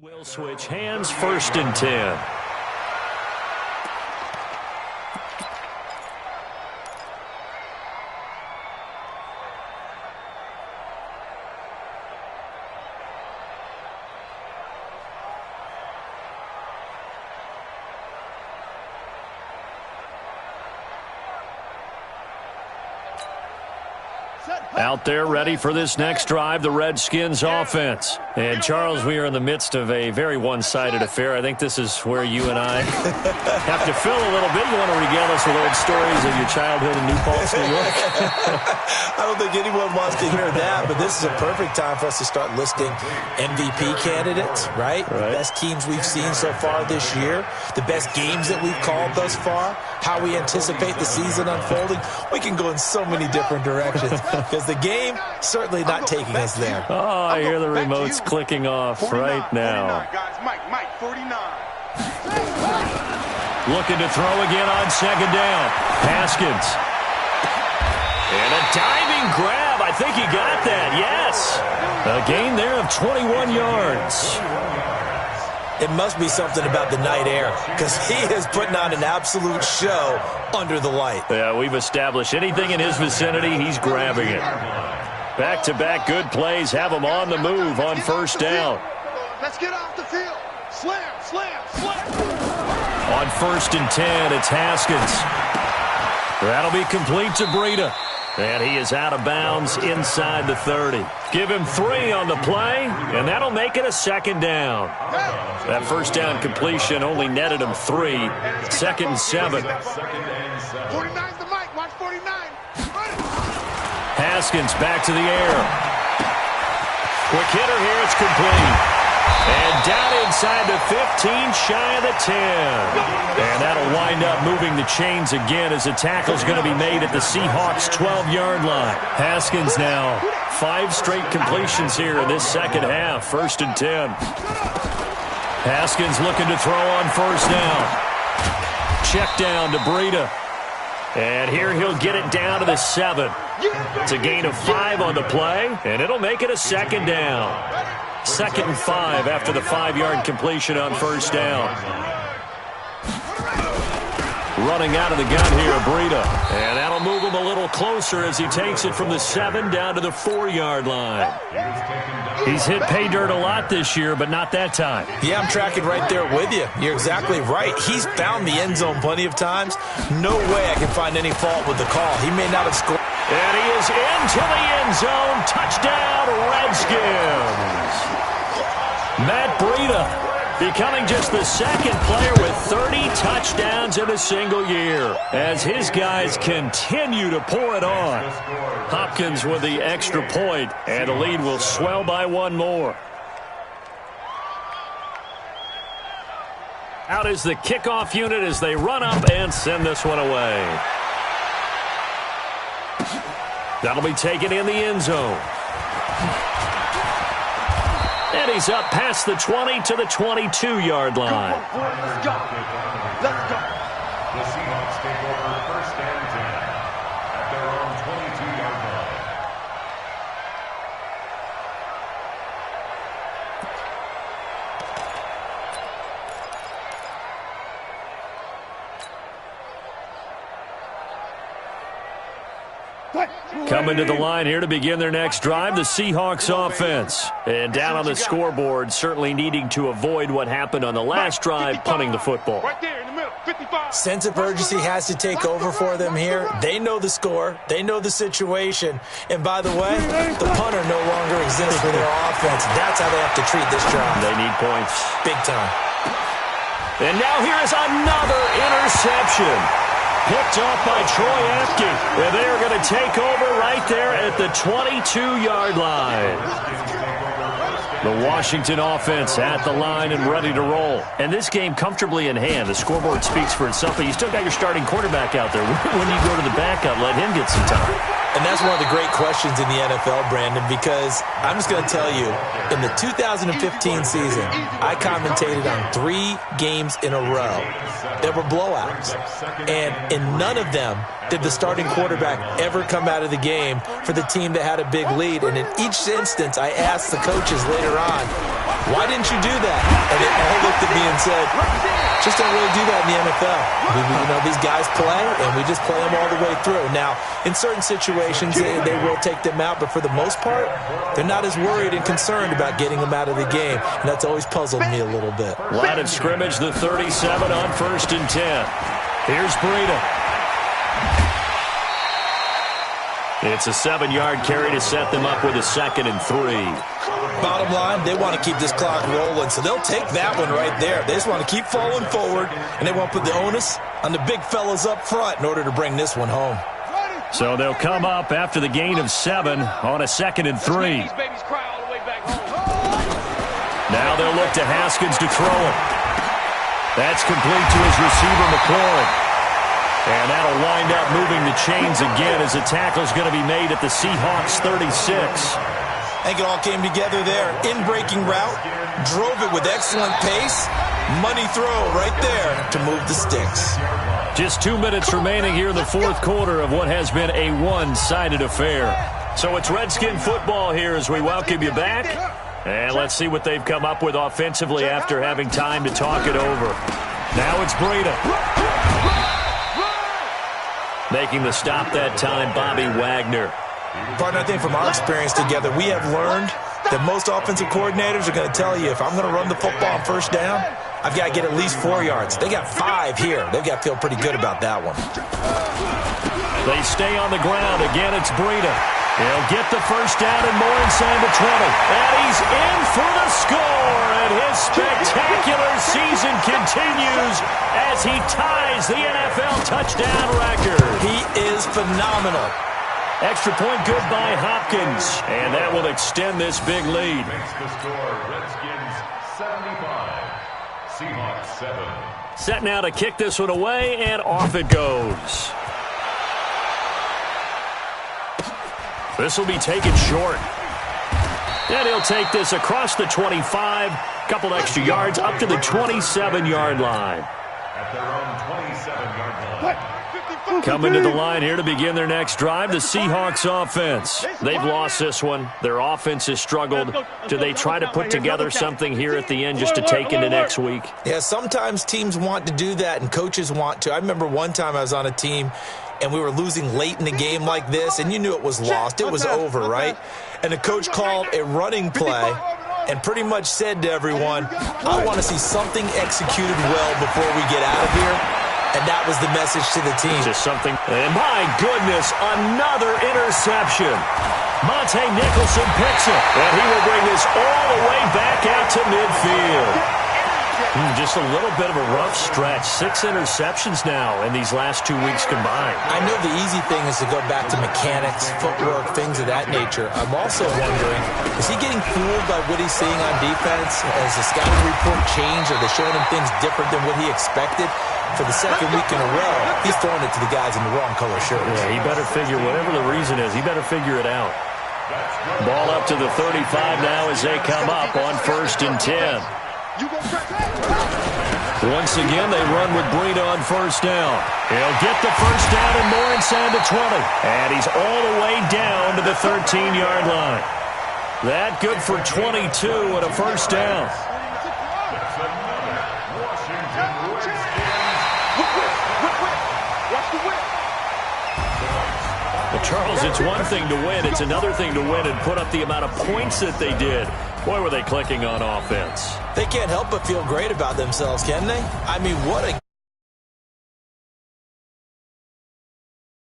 Will switch hands, 1st and 10. Out there ready for this next drive, the Redskins offense. And, Charles, we are in the midst of a very one-sided affair. I think this is where you and I have to fill a little bit. You want to regale us with old stories of your childhood in New Paltz, New York? I don't think anyone wants to hear that, but this is a perfect time for us to start listing MVP candidates, right? The best teams we've seen so far this year, the best games that we've called thus far, how we anticipate the season unfolding. We can go in so many different directions because the game certainly not taking us there. Oh, I hear the remotes clicking off 49, right now. 49, guys. Mike, 49. Looking to throw again on 2nd down. Haskins. And a diving grab. I think he got that, yes. A gain there of 21 yards. It must be something about the night air because he is putting on an absolute show under the light. Yeah, we've established anything in his vicinity, he's grabbing it. Back-to-back good plays have him on the move on 1st down. Let's get off the field. Slam. On 1st and 10, it's Haskins. That'll be complete to Breida. And he is out of bounds inside the 30. Give him 3 on the play, and that'll make it a 2nd down. That 1st down completion only netted him 3. 2nd and 7. 49's the mic. Watch 49. Haskins back to the air. Quick hitter here. It's complete. And down inside the 15, shy of the 10. And that'll wind up moving the chains again as the tackle's going to be made at the Seahawks' 12-yard line. Haskins now 5 straight completions here in this 2nd half. 1st and 10. Haskins looking to throw on 1st down. Check down to Breida. And here he'll get it down to the 7. It's a gain of 5 on the play, and it'll make it a 2nd down. 2nd and 5 after the 5-yard completion on 1st down. Running out of the gun here, Breida. And that'll move him a little closer as he takes it from the 7 down to the 4-yard line. He's hit pay dirt a lot this year, but not that time. Yeah, I'm tracking right there with you. You're exactly right. He's found the end zone plenty of times. No way I can find any fault with the call. He may not have scored. And he is into the end zone. Touchdown, Redskins. Matt Breida becoming just the 2nd player with 30 touchdowns in a single year as his guys continue to pour it on. Hopkins with the extra point, and the lead will swell by 1 more. Out is the kickoff unit as they run up and send this one away. That'll be taken in the end zone. And he's up past the 20 to the 22-yard line. Let's go. The Seahawks take over 1st and 10 at their own 22-yard line. Coming to the line here to begin their next drive, the Seahawks offense. And down on the scoreboard, certainly needing to avoid what happened on the last drive, punting the football. Right there in the middle, 55. Sense of urgency has to take over for them here. They know the score. They know the situation. And by the way, the punter no longer exists for their offense. That's how they have to treat this job. They need points. Big time. And now here is another interception. Picked off by Troy Apke. And they are going to take over right there at the 22-yard line. The Washington offense at the line and ready to roll. And this game comfortably in hand. The scoreboard speaks for itself, but you still got your starting quarterback out there. When you go to the backup, let him get some time. And that's one of the great questions in the NFL, Brandon, because I'm just going to tell you, in the 2015 season, I commentated on 3 games in a row. There were blowouts. And in none of them did the starting quarterback ever come out of the game for the team that had a big lead. And in each instance, I asked the coaches later on, Why didn't you do that? And they all looked at me and said, just don't really do that in the NFL. These guys play, and we just play them all the way through. Now, in certain situations, they will take them out, but for the most part, they're not as worried and concerned about getting them out of the game, and that's always puzzled me a little bit. Line of scrimmage, the 37 on 1st and 10. Here's Breida. It's a 7-yard carry to set them up with a 2nd and 3. Bottom line, they want to keep this clock rolling, so they'll take that one right there. They just want to keep falling forward, and they want to put the onus on the big fellas up front in order to bring this one home. So they'll come up after the gain of 7 on a 2nd and 3. Now they'll look to Haskins to throw it. That's complete to his receiver, McLaurin. And that'll wind up moving the chains again as the tackle's going to be made at the Seahawks 36. I think it all came together there. In-breaking route, drove it with excellent pace. Money throw right there to move the sticks. Just 2 minutes remaining here in the fourth quarter of what has been a one-sided affair. So it's Redskin football here as we welcome you back. And let's see what they've come up with offensively after having time to talk it over. Now it's Breida. Making the stop that time, Bobby Wagner. Partner, I think from our experience together, we have learned that most offensive coordinators are going to tell you, if I'm going to run the football on first down, I've got to get at least 4 yards. They got 5 here. They've got to feel pretty good about that one. They stay on the ground. Again, it's Breida. He'll get the first down and more inside the 20. And he's in for the score. And his spectacular season continues as he ties the NFL touchdown record. He is phenomenal. Extra point good by Hopkins. And that will extend this big lead. Makes the score Redskins 75, Seahawks 7. Set now to kick this one away, and off it goes. This will be taken short. And he'll take this across the 25, couple extra yards up to the 27-yard line. At their own 27-yard line. Coming to the line here to begin their next drive, the Seahawks offense. They've lost this one. Their offense has struggled. Do they try to put together something here at the end just to take into next week? Yeah, sometimes teams want to do that and coaches want to. I remember one time I was on a team and we were losing late in the game like this, and you knew it was lost. It was over, right? And the coach called a running play and pretty much said to everyone, I want to see something executed well before we get out of here. And that was the message to the team. Just something. And my goodness, another interception. Monte Nicholson picks it. And he will bring this all the way back out to midfield. Just a little bit of a rough stretch. 6 interceptions now in these last 2 weeks combined. I know the easy thing is to go back to mechanics, footwork, things of that nature. I'm also wondering, is he getting fooled by what he's seeing on defense? Has the scouting report changed? Are they showing him things different than what he expected? For the second week in a row, he's throwing it to the guys in the wrong color shirts. Yeah, he better figure, whatever the reason is, he better figure it out. Ball up to the 35 now as they come up on 1st and 10. Once again, they run with Breida on first down. He'll get the first down and more inside the 20. And he's all the way down to the 13-yard line. That good for 22 and a first down. Well, Charles, it's one thing to win. It's another thing to win and put up the amount of points that they did. Boy, were they clicking on offense. They can't help but feel great about themselves, can they? I mean, what a